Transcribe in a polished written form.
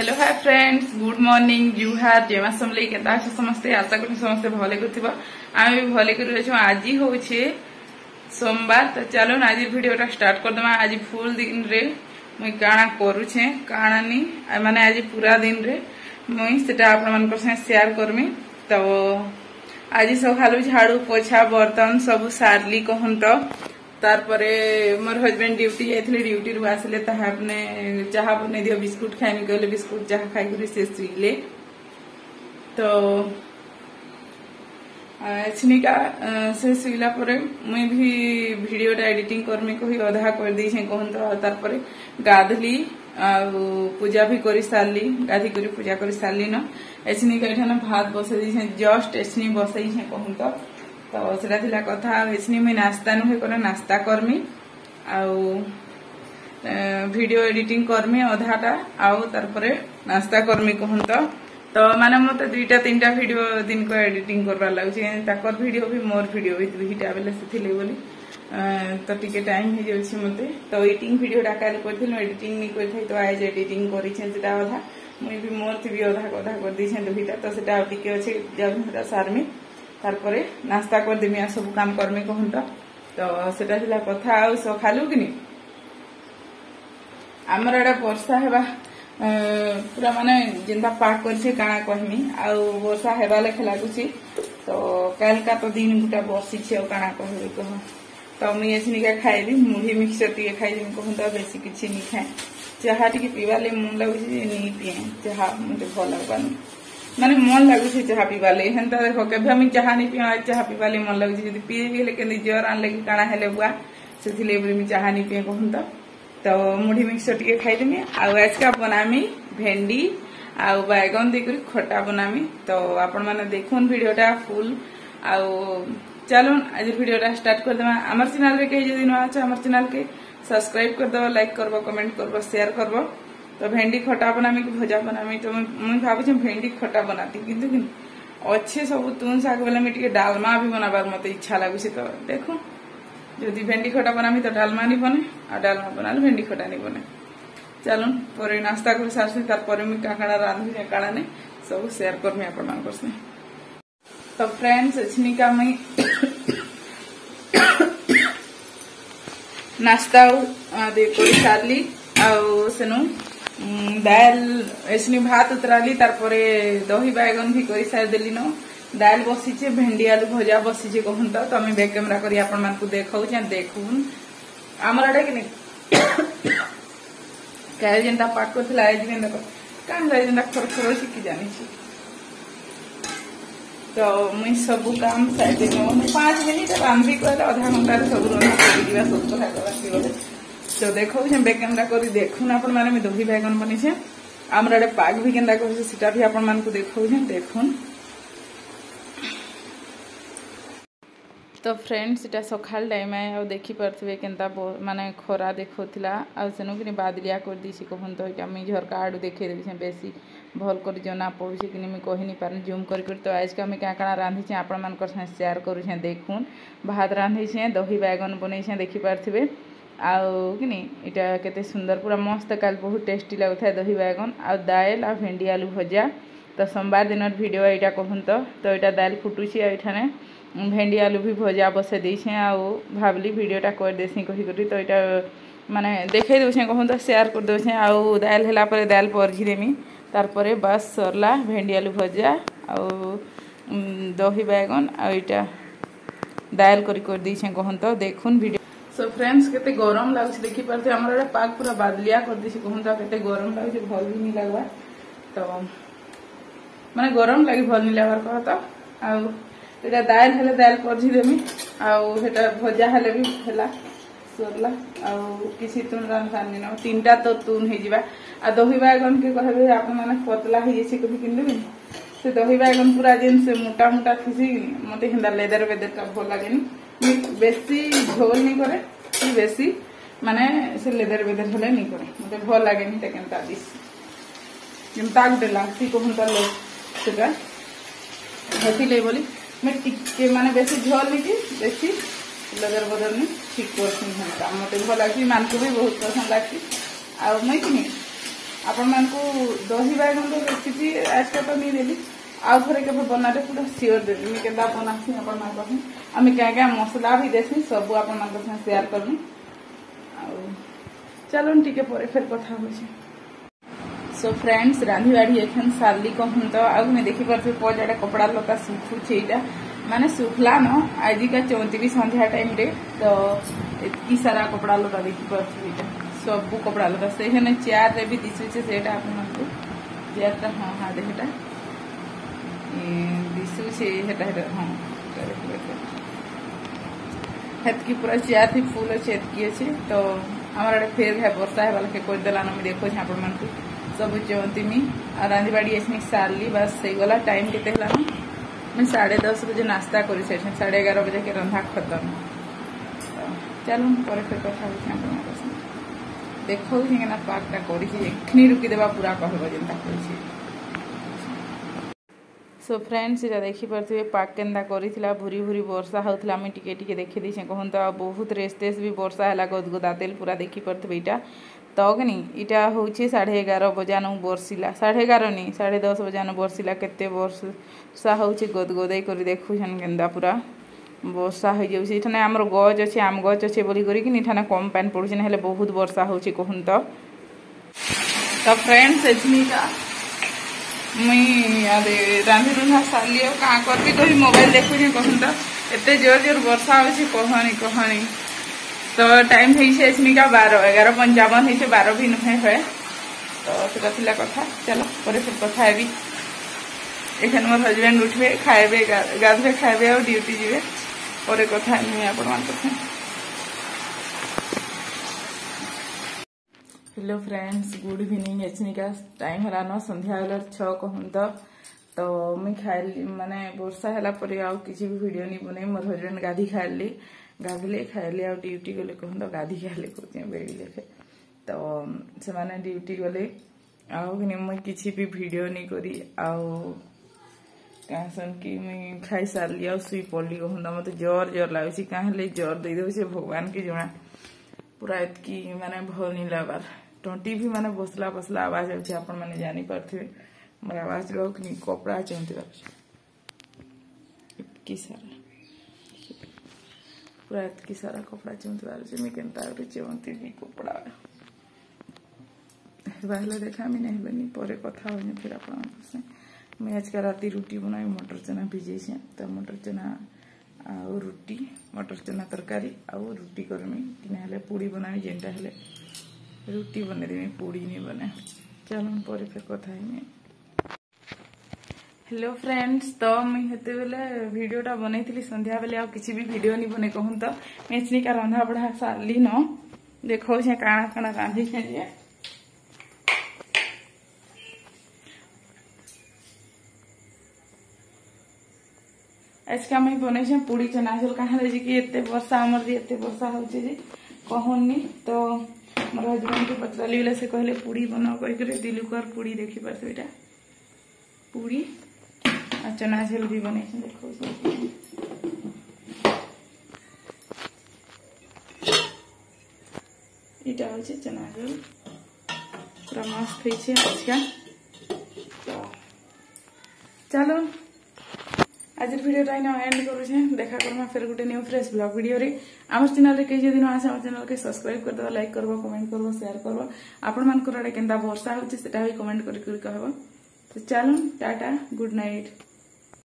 Hello hi friends good morning जुहार जय मां समलेई केता छ समस्ते आशा करी समस्ते भले करथिबा आमे भी भले करि रहछो। आज होछे सोमवार तो चलो आज वीडियोटा स्टार्ट कर दमा। आज फुल दिन रे मुई काना करूछे काना नी माने आज पूरा दिन रे मुई सेटा आपन मन को शेयर करमी। तो आज सकालू झाड़ू पोछा बर्तन सब सारली कहन तो तारपरे मोर हस्बैंड ड्यूटी जाइथिले ड्यूटी रु आसिले ताहा अपने चाहा बनै दियो बिस्कुट खाइनी कहले बिस्कुट चाहा खाइ करी से सुइले। तो एछनिका से सुइला परे मुई भी वीडियोटा एडिटिंग करमी कहि आधा कर दी छे कहन तो तारपरे गाधली आ पूजा भी करी सारली गाधी करी पूजा करी सारली न एछनिका एठाना भात बसै दी छे जस्ट एछनी बसै छे कहन तो सेटा थिला कथा एछनी मुई नाश्ता नुहे करे नाश्ता करमी आउ वीडियो एडिटिंग करमी आधाटा आउ तारपरे नाश्ता करमी कहन तो माने मते दुईटा तीनटा वीडियो दिन को एडिटिंग करबा लागुछे ताकर वीडियो भी मोर वीडियो भी दुईटा बेले सिथिले बोली तो टिके टाइम हे जाउछि मते। तो एडिटिंग वीडियोटा काल करथिल एडिटिंग नि करथै तो आज एडिटिंग करि छे सेटा आधा मुई भी मोर थी आधा कथा कर दी छे दुईटा तो सेटा टिके अछि जाउ सेटा सारमी तारपरे नाश्ता कर देमी आ सब काम करमी कहन तो सेटा थिला कथा आ सखालु किनी हमर एडा वर्षा हेबा पूरा माने जिंदा पाक करछे काना कहमी आ वर्षा हेबा लेखे लागुछि। तो काल का तो दिन गुटा बसी छे आ काना कहबे कह तो मुई एसनिका खाइली मुढ़ी मिक्सचर टिके खाइली कहन तो बेसी किछि नि खाए चाहा टिके पीवाले मन लागुछि नि पिए चाहा मते भल लागबानी माने मन लागुछि चाहा पीवाले हेंता देखो केबे हम चाहा नि पिया चाहा पीवाले मन लागुछि जदी पी गेले केनी जर आन लगी काना हेले बुआ सेथिले मी चाहा नि पिए कहन तो मुढ़ी मिक्सचर टिके खाइदेमी आ आज का बनामी भेंडी आ बैगन देकरी खट्टा बनामी। तो आपण माने देखुन वीडियोटा फुल आ चलो आज वीडियोटा स्टार्ट कर देमा। हमर चैनल रे कहि जदी न आछे हमर चैनल के सब्सक्राइब कर दो लाइक करबो कमेंट करबो शेयर करबो। तो भेंडी खट्टा बनामी कि भजा बनामी तो मुई भाबुछे भेंडी खट्टा बनाती किंतु अच्छे सब तुन साग बेला में टिके डालमा भी बनाबार मते इच्छा लागुछे। तो देखो जदि भेंडी खट्टा बनामी तो डालमा नहीं बने आ डालमा बनाले भेंडी खट्टा नहीं बने। चलो पर नाश्ता कर सारसी तार पर मी काकाड़ा रांधि काड़ा ने सब शेयर करमी आपण मानकर से। तो फ्रेंड्स एछनिका मई नाश्ता दे कर सारली आ सेनु दाल एसनी भात उतराली तारपरे दही बैगन भी कर सार देली न दाल बसीचे भेंडी आलू भजा बसीचे कहन तो आम बैक कैमेरा करी आपण मानकु देखाउछे देखुन हमर आडे कि काय जेंता पाक करथिला आज में देखो कान जाय जेंता खरखर सिकी जानि छी। तो मुई सब काम साइड में 5 मिनिट रांधि कहले आधा घंटा रे सब रंधा कर दिबा सब कथा करथि बोले। तो देखो जे बैक कैमेरा करी देखुन आपण माने में दही बैगन बनी छे हमर आडे पाक भी केंदा कहै सेटा भी आपण मानकु देखाउछे देखुन। तो फ्रेंड्स इटा सकाल टाइम है और देखी पार्थे केनता माने खरा देखोथिला आ सेनु कि बादलिया कर दीसी कहन तो इटा मी झरका आडू देखे देछे बेसी भल कर जना पड़ुछि कि मी कहि नि पारन जूम कर तो आज का मी का काना रांधि छे आपण मान कर शेयर करू छे देखुन भात रांधि छे दही बैगन बनै छे देखी पार्थे आउ कि इटा केते सुंदर पूरा मस्त काल बहुत टेस्टी लागुथा दही बैगन आ दाल आ भेंडी आलू भजा। तो सोमवार दिन वीडियो एटा कहन तो इटा दाल फुटुछि एठाने भेंडी आलू भी भजा बसे देछे आ भाबली वीडियोटा कर देसी कहि करी तो इटा माने देखे दोछे कहन तो शेयर कर दोछे आ दाल हेला परे दाल परघी देमी तार परे बस सरला भेंडी आलू भजा आ दही बैगन आ इटा दाल करी कर देछे कहन तो देखुन वीडियो। सो फ्रेंड्स केते गरम लागछ देखि परते हमर पाक पूरा बादलिया कर देछे कहन तो केते गरम लागछ भल भी नहीं लागबा। तो माने गरम लागि भल नहीं लागबार कहता आ एटा दाल हेले दाल परझी देमी आ हेटा भजा हेले भी हेला सरला आ किसी तुन रांधानी न तीनटा तो तुन हे जिबा आ दही बैगन के कहबे आपन माने पतला हे जेसी कभी किनबे से दही बैगन पूरा जेन से मोटा मोटा खिसी मते हिंदा लेदर वेदर का भल लागेनी बेसी झोल नहीं करे कि बेसी माने से लेदर वेदर हेले नहीं करे मते भल लागेनी त केनता दिस जेनता गुटे लागती कहन त ले सेटा हेती ले बोली मैं टिके माने बेसी झोल नहीं कि बेसी लदर बदर नहीं ठीक करछन हम मते भल लागसी मान को भी बहुत पसंद लागसी आ मैं कि आपण मानकु दही बाइगन रेसिपी आज तो नहीं देली आउ थे के बनाते पूरा सियोर देवी मुझे केदा बनासी आपण मान आम क्या क्या मसला भी देसी सब आपण मान शेयर करमी चलो टिके पर फिर कथा हो सो फ्रेंड्स रांधी बाड़ी एखन सारली कहूँ तो आग में देखी पार्थे पजाड़ा कपड़ा लता सुखुचे यहाँ माने सुखला न आज का 34 संध्या टाइम रे तो इतनी सारा कपड़ा लता देखी पार्थे सब कपड़ा लता से चेयर रे भी दिशुचे से चेयर हाँ हाँ देखा दिशुचे हाँ हेतकी पूरा चेयर थी फुल अच्छे हेतकी अच्छे तो हमारे आड़े फेर है वर्षा है वाला के कोई दलान में देखो आपण मान सब चौंतीमी और रांधी बाड़ी एसमी सारली बस सही गला टाइम केते हला मैं 10:30 बजे नाश्ता करी से 11:30 बजे के रंधा खत्म चलो पर फिर कथा होछि आपण मान देखो कि ना पाकटा करी छी एखनी रुकी देबा पूरा कहबो जेंता करी छी सो फ्रेंड्स इटा देखी पारे पाक केन्दा करा भूरी भूरी वर्षा होता आम टिके टिके देखी देछे कहूँ तो बहुत रेस तेज भी वर्षा है गदगदा तेल पूरा देखी पारे यहाँ तो कि इटा हूँ 11:30 बजान बरसिला 11:30 नहीं 10:30 बजान बरसिला केते वर्षा हूँ गदगद कर देखुन केन्दा पूरा वर्षा हो जाए आमर गज अच्छे आम गज अच्छे बोलिक कम पानी पड़ुचे ना बहुत वर्षा हूँ कहूँ तो फ्रेंड्स मुई अरे रांधी रुंधा सारली क्या करबी कही मोबाइल देखुचे कहूँ तो एते जोर जोर वर्षा हो कहनी तो टाइम है 12:11:55 है 12 भी नुहे है तो सीटा कथा चलो पर फिर कथा है एखन मोर हजबैंड उठे खाए गाधे खाए और ड्यूटी जीवे पर कथा है आपण हेलो फ्रेंड्स गुड इवनिंग एचनिका टाइम है न संध्या बेल 6 कहूँ तो मुई खाइली माने वर्षा है किसी भी वीडियो नहीं बने मोर हजबैंड गाधी गाधले खाइले आ ड्यूटी गले कहूँ तो गाधी खाइले कहते बेड़ी लेखे तो से माने ड्यूटी गले मुई किसी भी वीडियो नहीं करी आसन कि मुई खाई सारली आ शुई पड़ली कहूँ तो मत जोर जोर लगुच क्या जोर दे दे भगवान की जमा पूरा इतकी माने भल नहीं लबार टंटी भी माने बसला बसला आवाज अच्छे आपण मैंने जानी पारे मोर आवाज लोग नहीं कपड़ा चमती इतकी सारा पूरा इतकी सारा कपड़ा चमती पारे मैं केनता चमती भी कपड़ा बाहर देखा मैं नहीं पर कथा हो फिर आप मैं आज का राति रुटी बनाई मटर चना भिजे तो मटर चना आउ रुटी मटर चना तरकारी आउ रुटी करमी कि पूड़ी बनामी जेनटा हेले रुटी बनदेमी पूड़ी नहीं बने चलो पर फिर कथा है हेलो फ्रेंड्स तो मुझे हेते बेले वीडियोटा बनई संध्या बेले आ किसी भी वीडियो नहीं बने कहूँ तो मेचनी का रंधा बढ़ा सारली न देखो काଣା काଣା रांधी छे आज का मैं बनई पूड़ी चना चल कहाँ कि एते वर्षा आमर एते वर्षा होचे जे कहूनी तो मोर हजबैंड को पचराली बेले से कहले पूड़ी बनाओ कह दिलुकर पूड़ी देखी पारे यहाँ पूड़ी आ चना झोल भी बने देखो यहाँ हूँ चना झोल पूरा मस्त है आज का तो चलो आज वीडियोटा एंड करुचे देखा करमा फिर गोटे न्यू फ्रेश ब्लॉग वीडियो रे आम चैनल रे कई दिन आसे आम चैनल के सब्सक्राइब कर दो लाइक करबो कमेंट करबो शेयर करबो आपण मान को केनता वर्षा होची सेटा भी कमेंट करी कहबो तो चलो टाटा गुड नाइट।